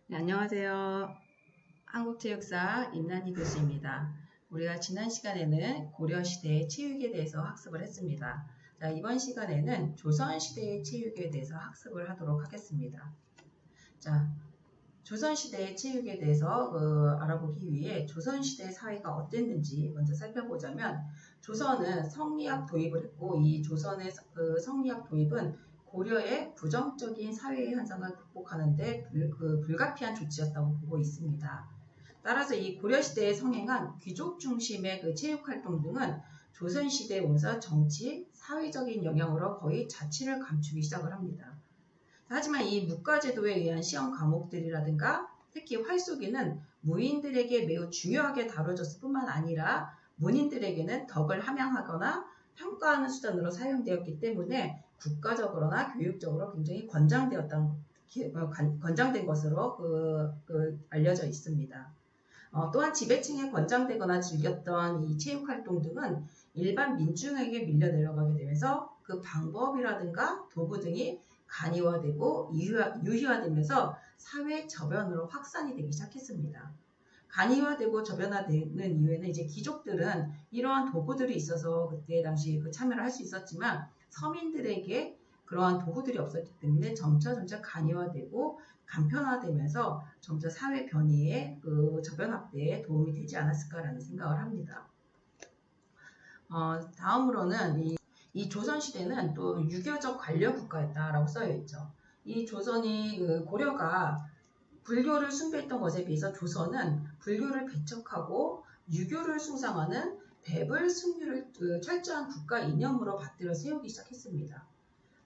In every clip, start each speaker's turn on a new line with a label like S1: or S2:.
S1: 네, 안녕하세요. 한국체육사 임난희 교수입니다. 우리가 지난 시간에는 고려시대의 체육에 대해서 학습을 했습니다. 자, 이번 시간에는 조선시대의 체육에 대해서 학습을 하도록 하겠습니다. 자, 조선시대의 체육에 대해서 알아보기 위해 조선시대 사회가 어땠는지 먼저 살펴보자면, 조선은 성리학 도입을 했고, 이 조선의 성리학 도입은 고려의 부정적인 사회의 현상을 극복하는 데 불가피한 조치였다고 보고 있습니다. 따라서 이 고려시대에 성행한 귀족 중심의 체육활동 등은 조선시대에 오면서 정치, 사회적인 영향으로 거의 자치를 감추기 시작을 합니다. 하지만 이 문과제도에 의한 시험 과목들이라든가 특히 활쏘기는 무인들에게 매우 중요하게 다뤄졌을 뿐만 아니라 문인들에게는 덕을 함양하거나 평가하는 수단으로 사용되었기 때문에 국가적으로나 교육적으로 굉장히 권장된 것으로 알려져 있습니다. 또한 지배층에 권장되거나 즐겼던 이 체육활동 등은 일반 민중에게 밀려 내려가게 되면서 그 방법이라든가 도구 등이 간이화되고 유희화되면서 사회 저변으로 확산이 되기 시작했습니다. 간이화되고 저변화되는 이유에는 이제 귀족들은 이러한 도구들이 있어서 그때 당시 참여를 할 수 있었지만 서민들에게 그러한 도구들이 없었기 때문에 점차 간이화되고 간편화되면서 점차 사회 변이에 저변 확대에 도움이 되지 않았을까라는 생각을 합니다. 다음으로는 이 조선시대는 또 유교적 관료 국가였다라고 써여 있죠. 이 조선이 고려가 불교를 숭배했던 것에 비해서 조선은 불교를 배척하고 유교를 숭상하는 배불 승률을 철저한 국가 이념으로 받들어 세우기 시작했습니다.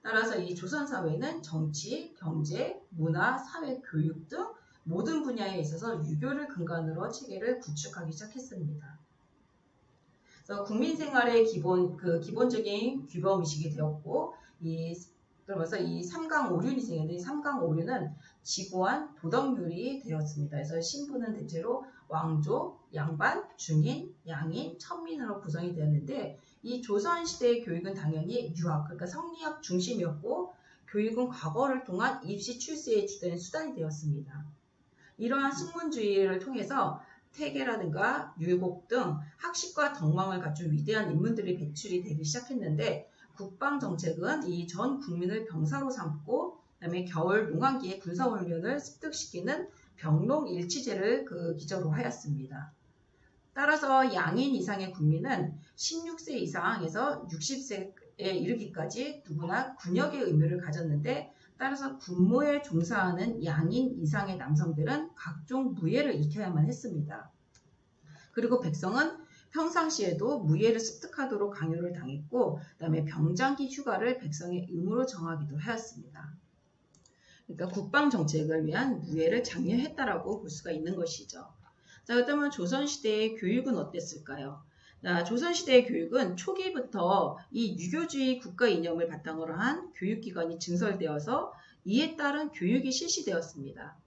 S1: 따라서 이 조선 사회는 정치, 경제, 문화, 사회, 교육 등 모든 분야에 있어서 유교를 근간으로 체계를 구축하기 시작했습니다. 그래서 국민 생활의 기본적인 규범 의식이 되었고, 그러면서 이 삼강오륜이 생겼는데, 이 삼강오륜은 지고한 도덕률이 되었습니다. 그래서 신부는 대체로 왕조, 양반, 중인, 양인, 천민으로 구성이 되었는데, 이 조선시대의 교육은 당연히 유학, 그러니까 성리학 중심이었고, 교육은 과거를 통한 입시 출세의 주된 수단이 되었습니다. 이러한 숙문주의를 통해서 태계라든가 율곡 등 학식과 덕망을 갖춘 위대한 인물들이 배출이 되기 시작했는데, 국방정책은 이 전 국민을 병사로 삼고 그다음에 겨울 농한기에 군사훈련을 습득시키는 병농일치제를 기저로 하였습니다. 따라서 양인 이상의 국민은 16세 이상에서 60세에 이르기까지 누구나 군역의 의무를 가졌는데, 따라서 군무에 종사하는 양인 이상의 남성들은 각종 무예를 익혀야만 했습니다. 그리고 백성은 평상시에도 무예를 습득하도록 강요를 당했고, 그다음에 병장기 휴가를 백성의 의무로 정하기도 하였습니다. 그러니까 국방정책을 위한 무예를 장려했다라고 볼 수가 있는 것이죠. 자, 그렇다면 조선시대의 교육은 어땠을까요? 자, 조선시대의 교육은 초기부터 이 유교주의 국가 이념을 바탕으로 한 교육기관이 증설되어서 이에 따른 교육이 실시되었습니다.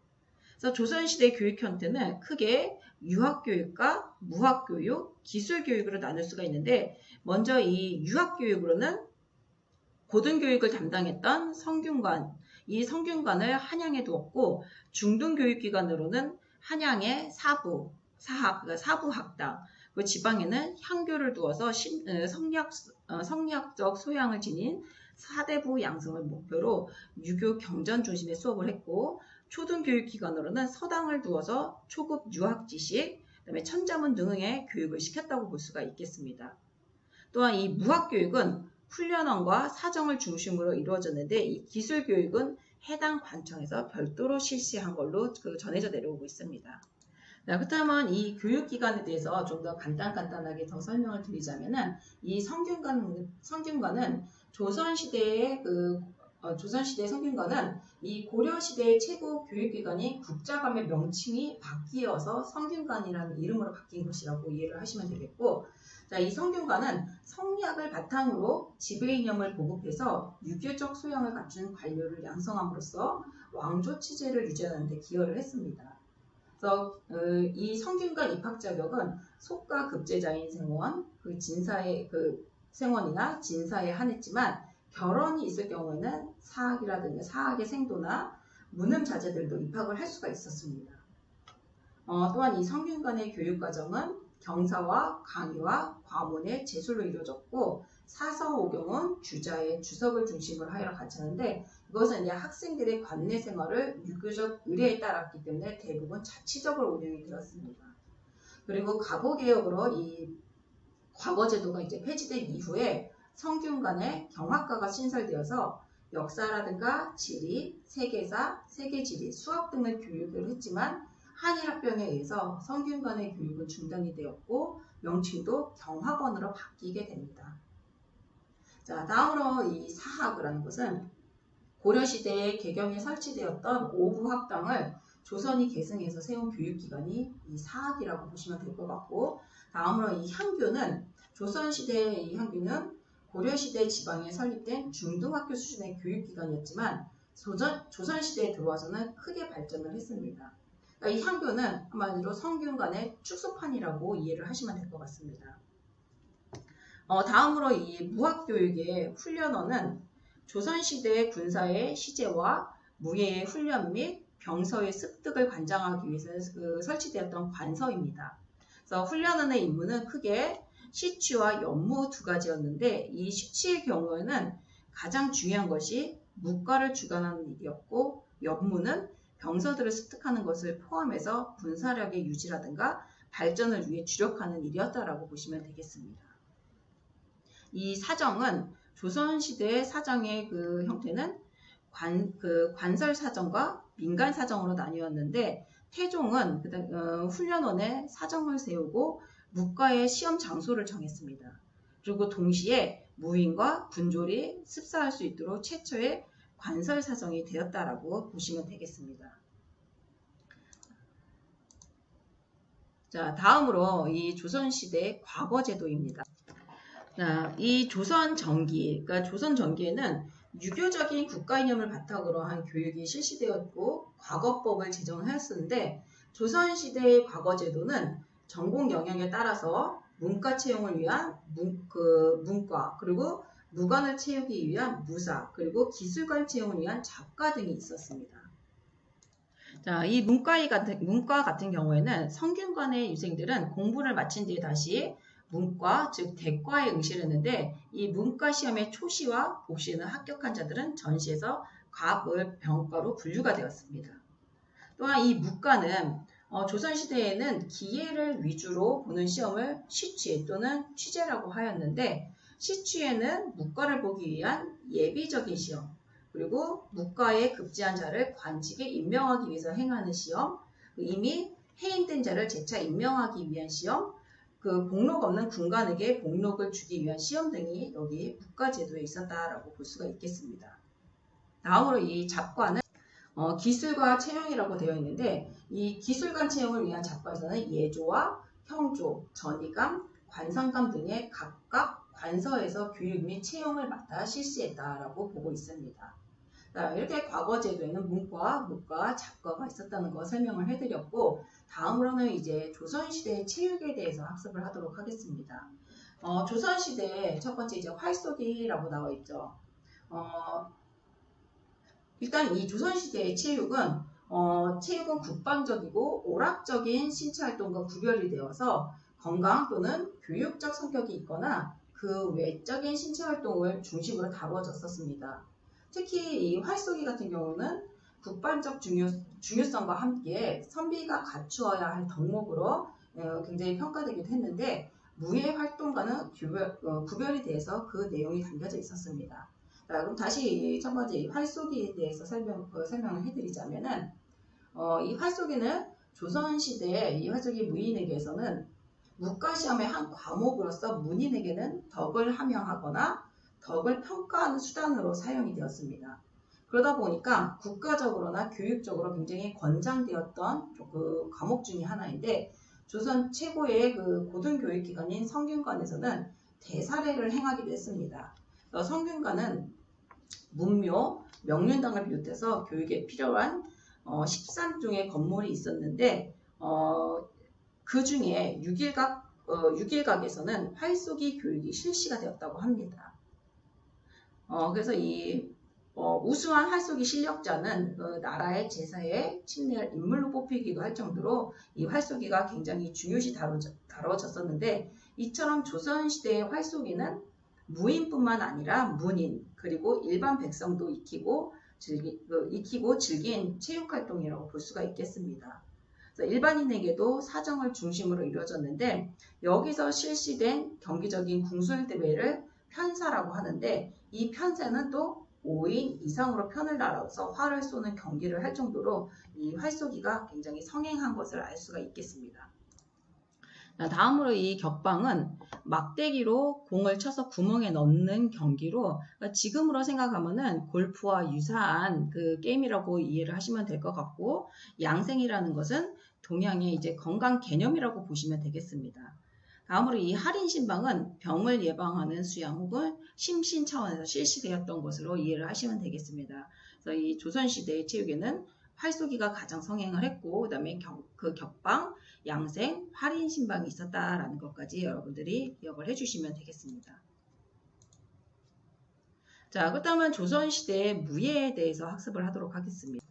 S1: 그래서 조선시대 교육 형태는 크게 유학교육과 무학교육, 기술교육으로 나눌 수가 있는데, 먼저 이 유학교육으로는 고등교육을 담당했던 성균관, 이 성균관을 한양에 두었고, 중등교육기관으로는 한양의 사부, 그러니까 사부학당, 그 지방에는 향교를 두어서 성리학적 소양을 지닌 사대부 양성을 목표로 유교 경전 중심의 수업을 했고, 초등교육기관으로는 서당을 두어서 초급 유학지식, 그다음에 천자문 등의 교육을 시켰다고 볼 수가 있겠습니다. 또한 이 무학교육은 훈련원과 사정을 중심으로 이루어졌는데, 이 기술교육은 해당 관청에서 별도로 실시한 걸로 전해져 내려오고 있습니다. 자, 그렇다면 이 교육기관에 대해서 좀 더 간단하게 더 설명을 드리자면은, 이 성균관은 조선시대의 성균관은 이 고려시대의 최고 교육기관이 국자감의 명칭이 바뀌어서 성균관이라는 이름으로 바뀐 것이라고 이해를 하시면 되겠고, 자, 이 성균관은 성리학을 바탕으로 지배 이념을 보급해서 유교적 소양을 갖춘 관료를 양성함으로써 왕조 체제를 유지하는 데 기여를 했습니다. 그래서 이 성균관 입학 자격은 속가 급제자인 생원, 진사의 생원이나 진사에 한했지만, 결혼이 있을 경우에는 사학의 생도나 무능 자제들도 입학을 할 수가 있었습니다. 또한 이 성균관의 교육과정은 경사와 강의와 과문의 제술로 이루어졌고 사서오경은 주자의 주석을 중심으로 하여 가르쳤는데 이것은 이제 학생들의 관내 생활을 유교적 의례에 따랐기 때문에 대부분 자치적으로 운영이 되었습니다. 그리고 가보개혁으로 이 과거제도가 이제 폐지된 이후에 성균관에 경학과가 신설되어서 역사라든가 지리, 세계사, 세계지리, 수학 등을 교육을 했지만 한일합병에 의해서 성균관의 교육은 중단이 되었고 명칭도 경학원으로 바뀌게 됩니다. 자, 다음으로 이 사학이라는 것은 고려시대에 개경에 설치되었던 오부학당을 조선이 계승해서 세운 교육기관이 이 사학이라고 보시면 될 것 같고 다음으로 이 향교는 조선시대의 이 향교는 고려시대 지방에 설립된 중등학교 수준의 교육기관이었지만 조선시대에 들어와서는 크게 발전을 했습니다. 그러니까 이 향교는 한마디로 성균관의 축소판이라고 이해를 하시면 될 것 같습니다. 다음으로 이 무학교육의 훈련원은 조선시대 군사의 시제와 무예의 훈련 및 병서의 습득을 관장하기 위해서 설치되었던 관서입니다. 그래서 훈련원의 임무는 크게 시취와 연무 두 가지였는데 이 시취의 경우에는 가장 중요한 것이 묵과를 주관하는 일이었고 연무는 병서들을 습득하는 것을 포함해서 군사력의 유지라든가 발전을 위해 주력하는 일이었다라고 보시면 되겠습니다. 이 사정은 조선시대의 사정의 그 형태는 관설사정과 민간사정으로 나뉘었는데 태종은 훈련원에 사정을 세우고 묵과의 시험 장소를 정했습니다. 그리고 동시에 무인과 군졸이 습사할 수 있도록 최초의 관설사정이 되었다라고 보시면 되겠습니다. 자, 다음으로 이 조선시대 과거제도입니다. 자, 이 조선 정기, 그러니까 조선 정기에는 유교적인 국가 이념을 바탕으로 한 교육이 실시되었고 과거법을 제정하였었는데 조선시대의 과거제도는 전공 영역에 따라서 문과 채용을 위한 문과 그리고 무관을 채우기 위한 무사 그리고 기술관 채용을 위한 작가 등이 있었습니다. 자, 이 문과 같은 경우에는 성균관의 유생들은 공부를 마친 뒤에 다시 문과, 즉 대과에 응시를 했는데 이 문과 시험의 초시와 복시는 합격한 자들은 전시에서 갑을 병과로 분류가 되었습니다. 또한 이 문과는 조선시대에는 기예를 위주로 보는 시험을 시취 또는 취재라고 하였는데 시취에는 문과를 보기 위한 예비적인 시험 그리고 문과에 급제한 자를 관직에 임명하기 위해서 행하는 시험 이미 해임된 자를 재차 임명하기 위한 시험 그 복록 없는 군관에게 복록을 주기 위한 시험 등이 여기 문과제도에 있었다라고 볼 수가 있겠습니다. 다음으로 이 잡과는 기술과 채용이라고 되어 있는데 이 기술관 채용을 위한 잡과에서는 예조와 형조, 전이감, 관상감 등의 각각 관서에서 교육 및 채용을 맡아 실시했다라고 보고 있습니다. 이렇게 과거제도에는 문과, 무과, 잡과가 있었다는 거 설명을 해드렸고 다음으로는 이제 조선시대의 체육에 대해서 학습을 하도록 하겠습니다. 조선시대 첫 번째 이제 활쏘기라고 나와 있죠. 일단 이 조선시대의 체육은 국방적이고 오락적인 신체활동과 구별이 되어서 건강 또는 교육적 성격이 있거나 그 외적인 신체활동을 중심으로 다루어졌었습니다. 특히 이 활쏘기 같은 경우는 국방적 중요성과 함께 선비가 갖추어야 할 덕목으로 굉장히 평가되기도 했는데 무예 활동과는 구별이 돼서 그 내용이 담겨져 있었습니다. 자, 그럼 다시 첫 번째 활쏘기에 대해서 설명을 해드리자면은 이 활쏘기는 조선시대의 이 활쏘기 무인에게서는 문과시험의 한 과목으로서 문인에게는 덕을 함양하거나 덕을 평가하는 수단으로 사용이 되었습니다. 그러다 보니까 국가적으로나 교육적으로 굉장히 권장되었던 그 과목 중에 하나인데 조선 최고의 그 고등교육기관인 성균관에서는 대사례를 행하기도 했습니다. 성균관은 문묘, 명륜당을 비롯해서 교육에 필요한 13종의 건물이 있었는데 그 중에 6일각에서는 활쏘기 교육이 실시가 되었다고 합니다. 그래서 이 우수한 활쏘기 실력자는 그 나라의 제사에 침례할 인물로 뽑히기도 할 정도로 이 활쏘기가 굉장히 중요시 다뤄졌었는데, 이처럼 조선시대의 활쏘기는 무인뿐만 아니라 문인 그리고 일반 백성도 익히고 즐긴 체육활동이라고 볼 수가 있겠습니다. 그래서 일반인에게도 사정을 중심으로 이루어졌는데, 여기서 실시된 경기적인 궁술대회를 편사라고 하는데, 이 편사는 또 5인 이상으로 편을 나눠서 활을 쏘는 경기를 할 정도로 이 활쏘기가 굉장히 성행한 것을 알 수가 있겠습니다. 다음으로 이 격방은 막대기로 공을 쳐서 구멍에 넣는 경기로, 지금으로 생각하면은 골프와 유사한 그 게임이라고 이해를 하시면 될 것 같고, 양생이라는 것은 동양의 이제 건강 개념이라고 보시면 되겠습니다. 다음으로 이 할인신방은 병을 예방하는 수양 혹은 심신 차원에서 실시되었던 것으로 이해를 하시면 되겠습니다. 그래서 이 조선시대의 체육에는 활쏘기가 가장 성행을 했고, 그 다음에 그 격방, 양생, 할인신방이 있었다라는 것까지 여러분들이 기억을 해주시면 되겠습니다. 자, 그렇다면 조선시대의 무예에 대해서 학습을 하도록 하겠습니다.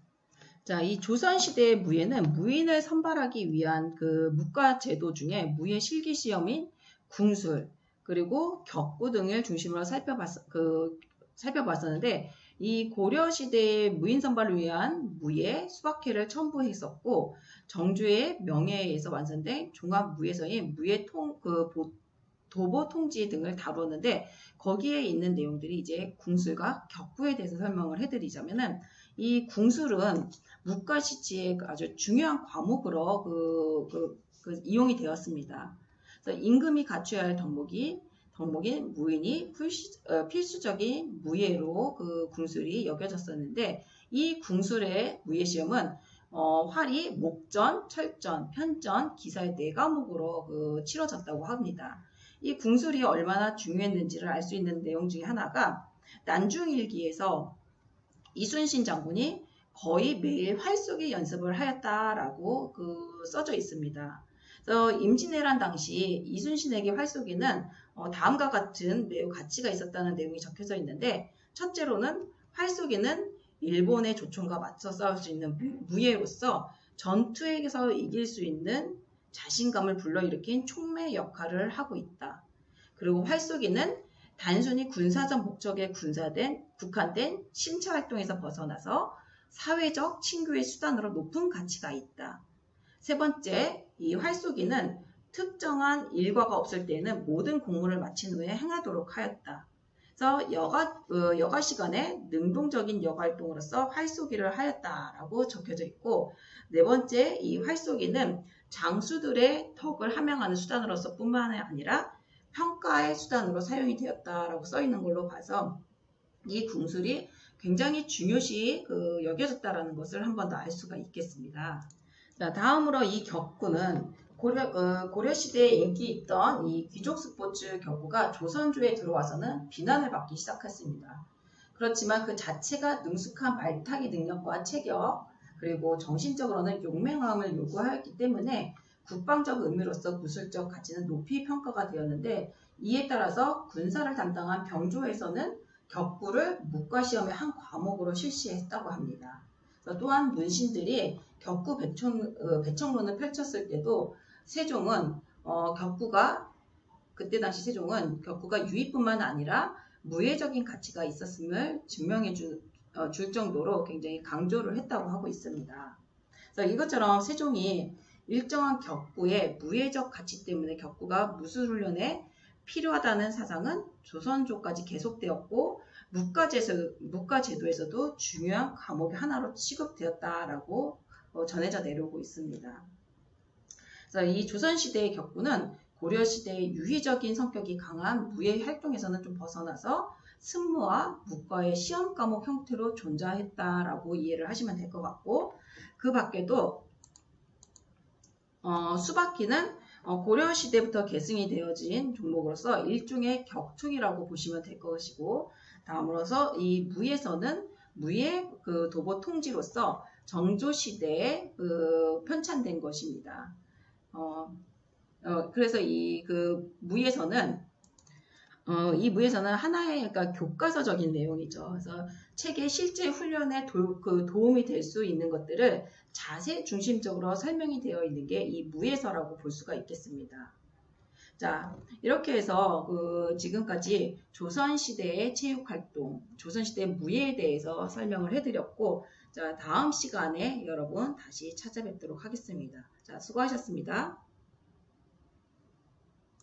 S1: 자, 이 조선시대의 무예는 무인을 선발하기 위한 그 묵과제도 중에 무예 실기시험인 궁술, 그리고 격구 등을 중심으로 살펴봤었는데, 이 고려시대의 무인 선발을 위한 무예, 수박회를 첨부했었고, 정조의 명예에 의해서 완성된 종합무예서인 도보 통지 등을 다루었는데, 거기에 있는 내용들이 이제 궁술과 격구에 대해서 설명을 해드리자면은, 이 궁술은 묵과시치의 아주 중요한 과목으로 이용이 되었습니다. 그래서 임금이 갖춰야 할 덕목인 무인이 필수적인 무예로 그 궁술이 여겨졌었는데, 이 궁술의 무예 시험은 활이 목전, 철전, 편전, 기사의 4과목으로 치러졌다고 합니다. 이 궁술이 얼마나 중요했는지를 알 수 있는 내용 중에 하나가 난중일기에서 이순신 장군이 거의 매일 활쏘기 연습을 하였다라고 써져 있습니다. 그래서 임진왜란 당시 이순신에게 활쏘기는 다음과 같은 매우 가치가 있었다는 내용이 적혀져 있는데, 첫째로는 활쏘기는 일본의 조총과 맞서 싸울 수 있는 무예로서 전투에서 이길 수 있는 자신감을 불러일으킨 촉매 역할을 하고 있다. 그리고 활쏘기는 단순히 군사적 목적에 국한된 신체활동에서 벗어나서 사회적 친교의 수단으로 높은 가치가 있다. 세 번째, 이 활쏘기는 특정한 일과가 없을 때에는 모든 공무를 마친 후에 행하도록 하였다. 그래서 여가 시간에 능동적인 여가활동으로서 활쏘기를 하였다라고 적혀져 있고, 네 번째, 이 활쏘기는 장수들의 덕을 함양하는 수단으로서 뿐만 아니라 평가의 수단으로 사용이 되었다라고 써 있는 걸로 봐서 이 궁술이 굉장히 중요시 여겨졌다라는 것을 한 번 더 알 수가 있겠습니다. 자, 다음으로 이 격구는 고려시대에 인기 있던 이 귀족 스포츠 격구가 조선조에 들어와서는 비난을 받기 시작했습니다. 그렇지만 그 자체가 능숙한 말타기 능력과 체격, 그리고 정신적으로는 용맹함을 요구하였기 때문에 국방적 의미로서 구술적 가치는 높이 평가가 되었는데, 이에 따라서 군사를 담당한 병조에서는 격구를 묵과시험의 한 과목으로 실시했다고 합니다. 또한 문신들이 격구 배청론을 펼쳤을 때도 세종은 그때 당시 세종은 격구가 유의뿐만 아니라 무예적인 가치가 있었음을 증명해 줄 정도로 굉장히 강조를 했다고 하고 있습니다. 그래서 이것처럼 세종이 일정한 격구의 무예적 가치 때문에 격구가 무술훈련에 필요하다는 사상은 조선조까지 계속되었고, 묵과제도에서도 중요한 과목의 하나로 취급되었다라고 전해져 내려오고 있습니다. 그래서 이 조선시대의 격구는 고려시대의 유희적인 성격이 강한 무예 활동에서는 좀 벗어나서 승무와 묵과의 시험 과목 형태로 존재했다라고 이해를 하시면 될 것 같고, 그 밖에도 수박기는 고려시대부터 계승이 되어진 종목으로서 일종의 격투기라고 보시면 될 것이고, 다음으로서 이 무예서는 무예 도보 통지로서 정조시대에 편찬된 것입니다. 그래서 이 무예서는 이 무예서는 하나의 그러니까 교과서적인 내용이죠. 그래서 책의 실제 훈련에 도움이 될 수 있는 것들을 자세 중심적으로 설명이 되어 있는 게 이 무예서라고 볼 수가 있겠습니다. 자, 이렇게 해서 지금까지 조선시대의 체육활동, 조선시대 무예에 대해서 설명을 해드렸고, 자, 다음 시간에 여러분 다시 찾아뵙도록 하겠습니다. 자, 수고하셨습니다.